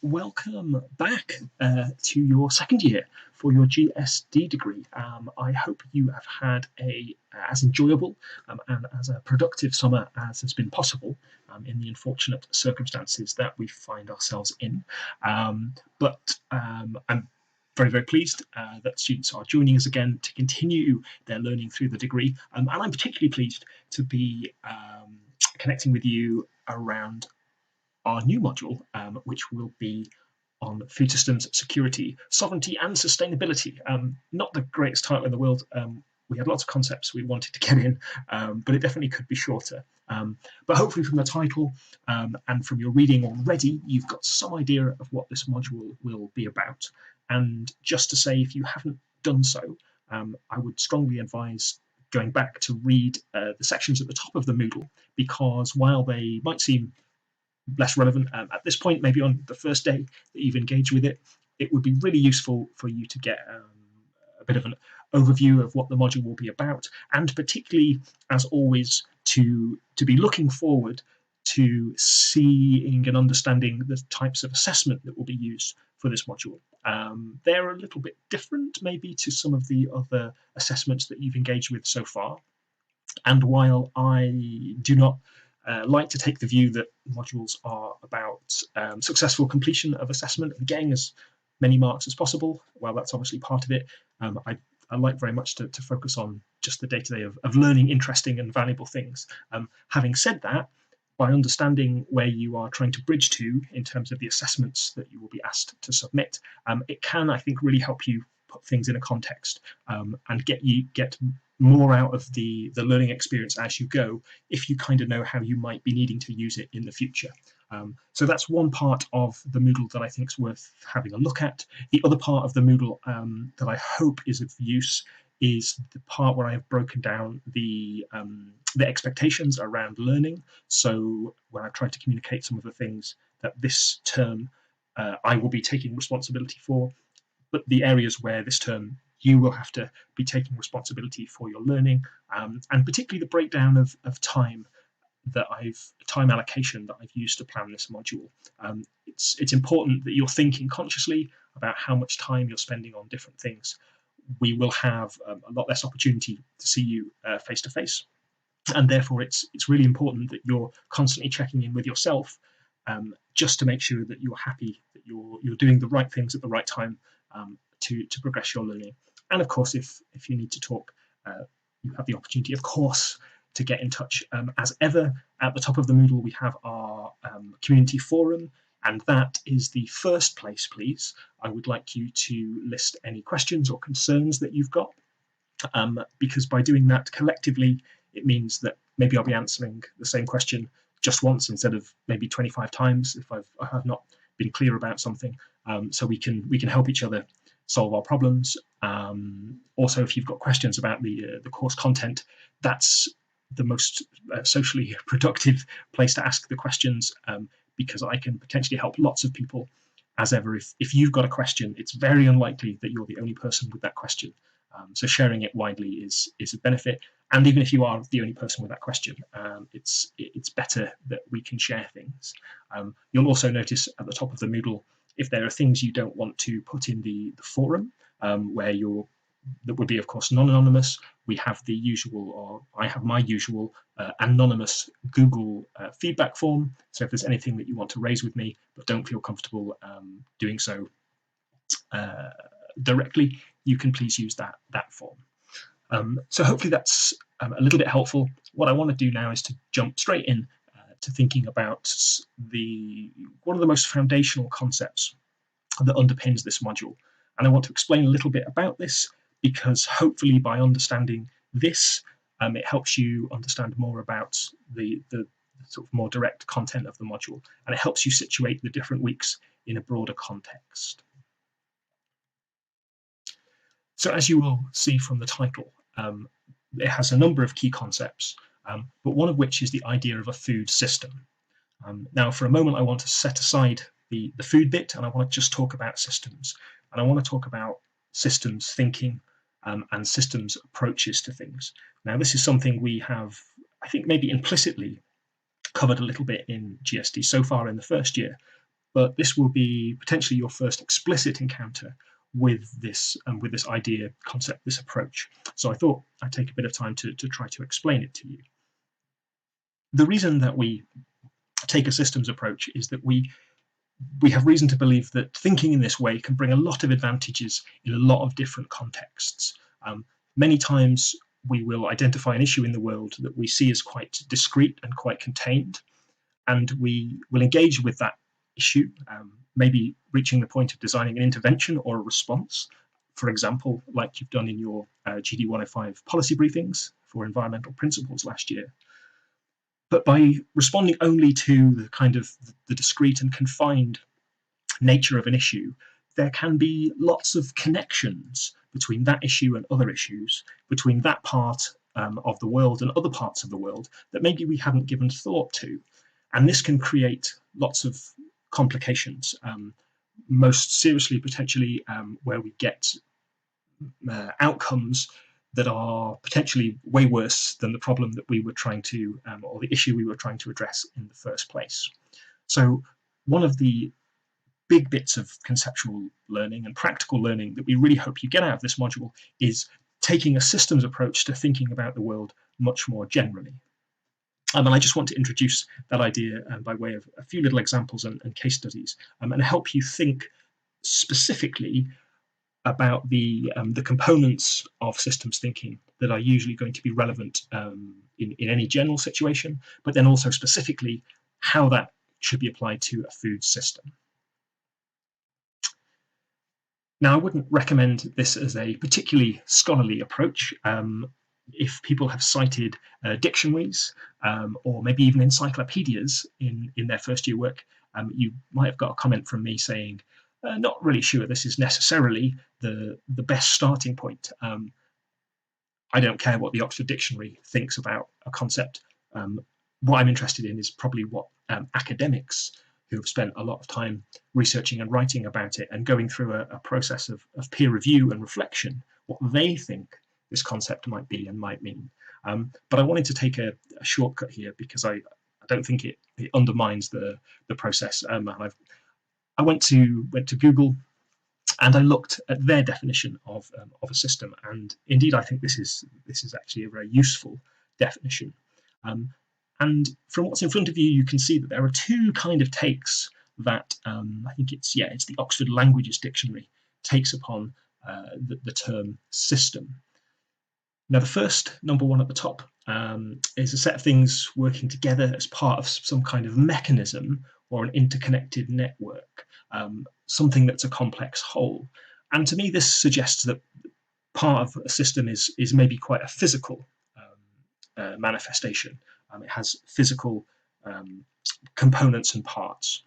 Welcome back to your second year for your GSD degree. I hope you have had a as enjoyable and as a productive summer as has been possible in the unfortunate circumstances that we find ourselves in. But I'm very, very pleased that students are joining us again to continue their learning through the degree. And I'm particularly pleased to be connecting with you around our new module, which will be on food systems security, sovereignty, and sustainability. Not the greatest title in the world. We had lots of concepts we wanted to get in, but it definitely could be shorter. But hopefully, from the title and from your reading already, you've got some idea of what this module will be about. And just to say, if you haven't done so, I would strongly advise going back to read the sections at the top of the Moodle, because while they might seem less relevant at this point, maybe on the first day that you've engaged with it, it would be really useful for you to get a bit of an overview of what the module will be about, and particularly, as always, to be looking forward to seeing and understanding the types of assessment that will be used for this module. They're a little bit different, maybe, to some of the other assessments that you've engaged with so far. And while I do not like to take the view that modules are about successful completion of assessment and getting as many marks as possible, well, that's obviously part of it. I like very much to focus on just the day-to-day of learning interesting and valuable things. Having said that, by understanding where you are trying to bridge to in terms of the assessments that you will be asked to submit, it can, I think, really help you put things in a context and get more out of the learning experience as you go, if you kind of know how you might be needing to use it in the future. So that's one part of the Moodle that I think is worth having a look at. The other part of the Moodle that I hope is of use is the part where I have broken down the expectations around learning. So when I've tried to communicate some of the things that this term I will be taking responsibility for, but the areas where this term you will have to be taking responsibility for your learning, and particularly the breakdown of time allocation that I've used to plan this module. It's important that you're thinking consciously about how much time you're spending on different things. We will have a lot less opportunity to see you face to face, and therefore it's really important that you're constantly checking in with yourself, just to make sure that you're happy, that you're doing the right things at the right time to progress your learning. And of course, if you need to talk, you have the opportunity, of course, to get in touch. As ever, at the top of the Moodle, we have our community forum, and that is the first place, please. I would like you to list any questions or concerns that you've got, because by doing that collectively, it means that maybe I'll be answering the same question just once instead of maybe 25 times if I have not been clear about something. So we can help each other solve our problems. Also, if you've got questions about the course content, that's the most socially productive place to ask the questions, because I can potentially help lots of people. As ever, if you've got a question, it's very unlikely that you're the only person with that question. So sharing it widely is a benefit. And even if you are the only person with that question, it's better that we can share things. You'll also notice at the top of the Moodle, if there are things you don't want to put in the forum, that would be, of course, non-anonymous, we have the usual, or I have my usual anonymous Google feedback form. So if there's anything that you want to raise with me, but don't feel comfortable doing so directly, you can please use that form. So hopefully that's a little bit helpful. What I want to do now is to jump straight in to thinking about one of the most foundational concepts that underpins this module. And I want to explain a little bit about this, because hopefully by understanding this, it helps you understand more about the sort of more direct content of the module, and it helps you situate the different weeks in a broader context. So as you will see from the title, it has a number of key concepts, but one of which is the idea of a food system. Now, for a moment, I want to set aside the food bit, and I want to just talk about systems. And I want to talk about systems thinking and systems approaches to things. Now, this is something we have, I think, maybe implicitly covered a little bit in GSD so far in the first year, but this will be potentially your first explicit encounter with this idea, concept, this approach. So I thought I'd take a bit of time to try to explain it to you. The reason that we take a systems approach is that we have reason to believe that thinking in this way can bring a lot of advantages in a lot of different contexts. Many times we will identify an issue in the world that we see as quite discrete and quite contained, and we will engage with that issue, maybe reaching the point of designing an intervention or a response, for example, like you've done in your GD 105 policy briefings for environmental principles last year. But by responding only to the kind of the discrete and confined nature of an issue, there can be lots of connections between that issue and other issues, between that part of the world and other parts of the world that maybe we hadn't given thought to. And this can create lots of complications, most seriously potentially where we get outcomes that are potentially way worse than the problem that we were trying to, or the issue we were trying to address in the first place. So one of the big bits of conceptual learning and practical learning that we really hope you get out of this module is taking a systems approach to thinking about the world much more generally. And I just want to introduce that idea by way of a few little examples and case studies, and help you think specifically about the components of systems thinking that are usually going to be relevant in any general situation, but then also specifically how that should be applied to a food system. Now, I wouldn't recommend this as a particularly scholarly approach. If people have cited dictionaries or maybe even encyclopedias in their first year work, you might have got a comment from me saying, not really sure this is necessarily the best starting point. I don't care what the Oxford Dictionary thinks about a concept. What I'm interested in is probably what academics who have spent a lot of time researching and writing about it and going through a process of peer review and reflection, what they think this concept might be and might mean. But I wanted to take a shortcut here because I don't think it undermines the process. I went to Google and I looked at their definition of a system, and indeed I think this is actually a very useful definition. And from what's in front of you, you can see that there are two kind of takes that I think it's the Oxford Languages Dictionary takes upon the term system. Now, the first, number one at the top, is a set of things working together as part of some kind of mechanism or an interconnected network, something that's a complex whole. And to me, this suggests that part of a system is maybe quite a physical manifestation. It has physical components and parts.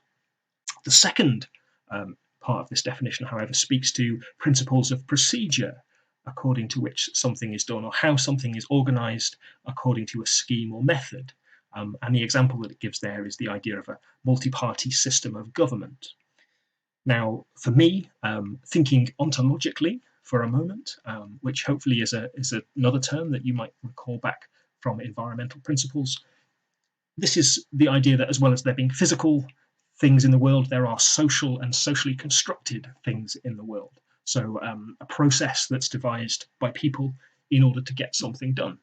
The second part of this definition, however, speaks to principles of procedure according to which something is done, or how something is organized according to a scheme or method. And the example that it gives there is the idea of a multi-party system of government. Now, for me, thinking ontologically for a moment, which hopefully is another term that you might recall back from environmental principles, this is the idea that as well as there being physical things in the world, there are social and socially constructed things in the world. So a process that's devised by people in order to get something done.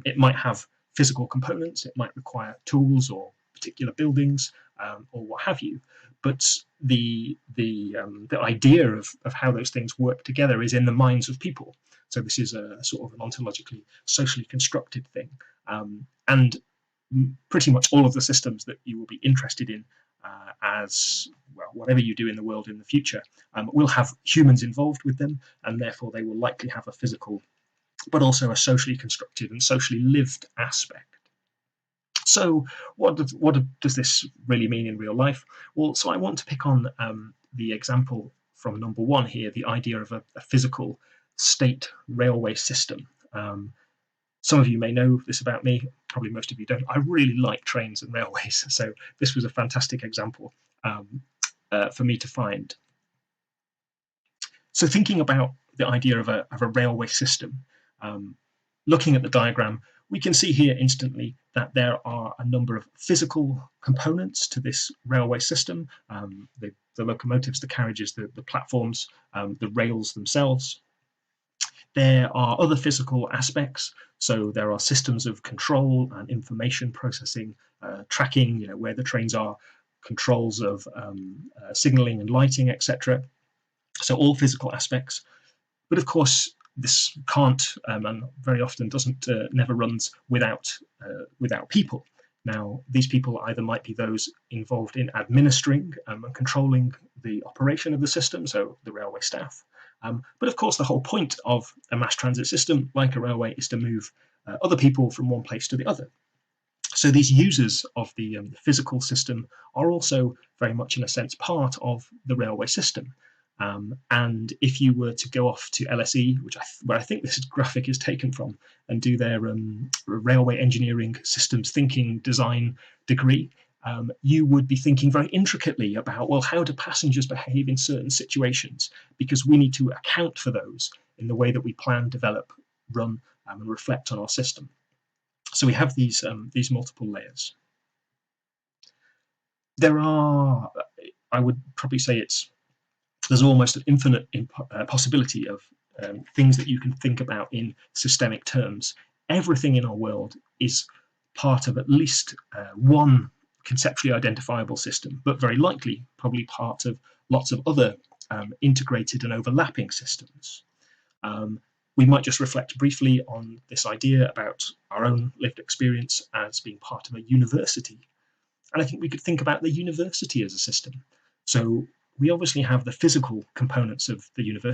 It might have physical components, it might require tools or particular buildings or what have you, but the idea of how those things work together is in the minds of people. So this is a sort of an ontologically, socially constructed thing. And pretty much all of the systems that you will be interested in as well, whatever you do in the world in the future, will have humans involved with them, and therefore they will likely have a physical, but also a socially constructed and socially lived aspect. So what does this really mean in real life? Well, so I want to pick on the example from number one here, the idea of a physical state railway system. Some of you may know this about me, probably most of you don't. I really like trains and railways, so this was a fantastic example for me to find. So thinking about the idea of a railway system, looking at the diagram, We can see here instantly that there are a number of physical components to this railway system, the locomotives, the carriages, the platforms, the rails themselves. There are other physical aspects, so there are systems of control and information processing, tracking, where the trains are, controls of signaling and lighting, etc. So all physical aspects. But of course, this can't and very often doesn't never runs without people. Now, these people either might be those involved in administering and controlling the operation of the system, so the railway staff. But of course, the whole point of a mass transit system, like a railway, is to move other people from one place to the other. So these users of the physical system are also very much, in a sense, part of the railway system. And if you were to go off to LSE, where I think this graphic is taken from, and do their railway engineering systems thinking design degree, you would be thinking very intricately about, well, how do passengers behave in certain situations? Because we need to account for those in the way that we plan, develop, run, and reflect on our system. So we have these multiple layers. There are, I would probably say there's almost an infinite possibility of things that you can think about in systemic terms. Everything in our world is part of at least one conceptually identifiable system, but very likely probably part of lots of other integrated and overlapping systems. We might just reflect briefly on this idea about our own lived experience as being part of a university. And I think we could think about the university as a system. So we obviously have the physical components of the university